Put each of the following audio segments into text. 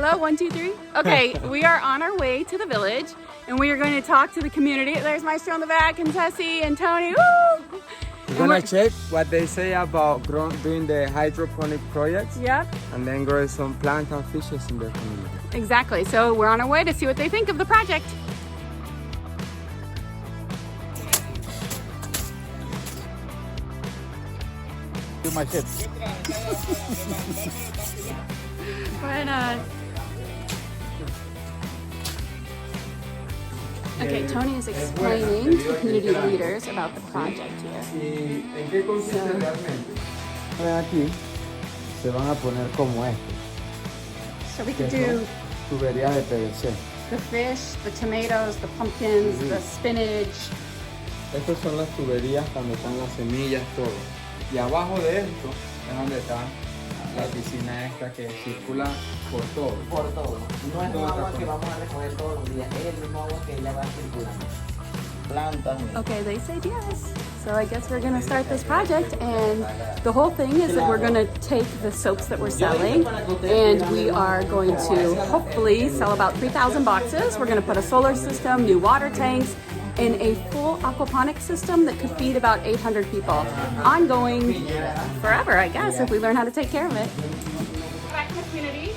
Hello, 1, 2, 3. Okay, we are on our way to the village and we are going to talk to the community. There's Maestro in the back and Tessie and Tony. Woo! We're gonna check what they say about doing the hydroponic projects. Yep. And then grow some plants and fishes in their community. Exactly. So we're on our way to see what they think of the project. Do my tip. Buenas. Okay, Tony is explaining to community leaders about the project here. ¿En qué consiste realmente? Aquí se van a poner como este. So we could do Tuberías de PVC. the fish, the tomatoes, the pumpkins, the spinach. Estas son las tuberías cuando están las semillas, todo. Y abajo de esto es donde está la piscina esta que circula por todo. Por todo. No es agua que vamos a recoger todos los días, es el mismo agua que ella va circulando. Plantas. Okay, they said yes. So I guess we're going to start this project, and the whole thing is that we're going to take the soaps that we're selling and we are going to hopefully sell about 3,000 boxes. We're going to put a solar system, new water tanks, and a full aquaponics system that could feed about 800 people. Ongoing forever, I guess, if we learn how to take care of it. Back in the community,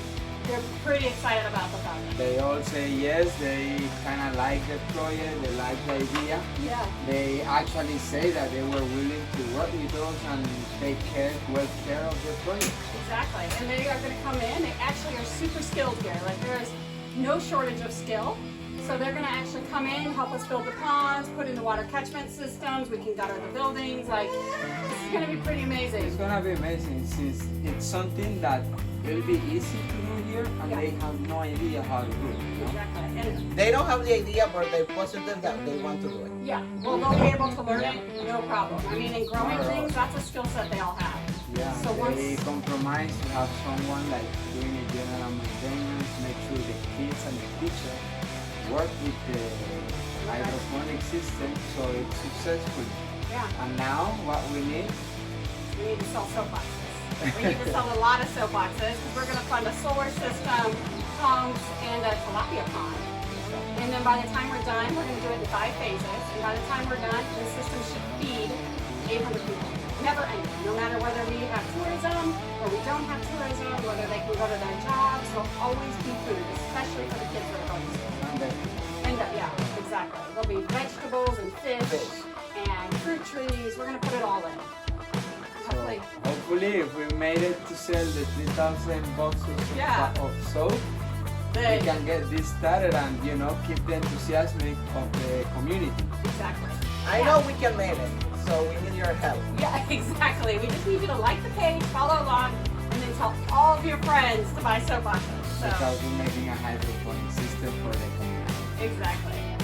they're pretty excited about the project. They all say yes, they kind of like the project, they like the idea. Yeah. They actually say that they were willing to work with us and take well care of the project. Exactly, and they are going to come in. They actually are super skilled here. Like, there is no shortage of skill. So they're going to actually come in, help us build the ponds, put in the water catchment systems. We can gutter the buildings. Like, this is going to be pretty amazing. It's going to be amazing since it's something that will be easy to do here and they have no idea how to do it. You know? Exactly. And They don't have the idea, but they're positive that they want to do it. yeah, well, they'll be able to learn it, no problem. I mean, in growing things, that's a skill set they all have. Yeah, So they once, compromise to have someone like doing a general maintenance, make sure the kids and the teacher work with the hydroponic system so it's successful. yeah, And now what we need, we need to sell soap boxes. We need to sell a lot of soap boxes because we're going to fund a solar system, pumps, and a tilapia pond. And then by the time we're done, we're going to do it in 5 phases. And by the time we're done, the system should feed 800 people. Never ending. No matter whether we have tourism or we don't have tourism, whether they can go to their jobs, there'll always be food, especially for the kids that are going to school. And yeah, exactly. There'll be vegetables and fish and fruit trees. We're going to put it all in. so hopefully if we made it to sell the 3,000 boxes of soap, we can get this started and keep the enthusiasm of the community. Exactly. I know we can make it, so we need your help. Yeah, exactly. We just need you to like the page, follow along, and then tell all of your friends to buy soap boxes. So Because we're making a hydroponic system for the community. exactly.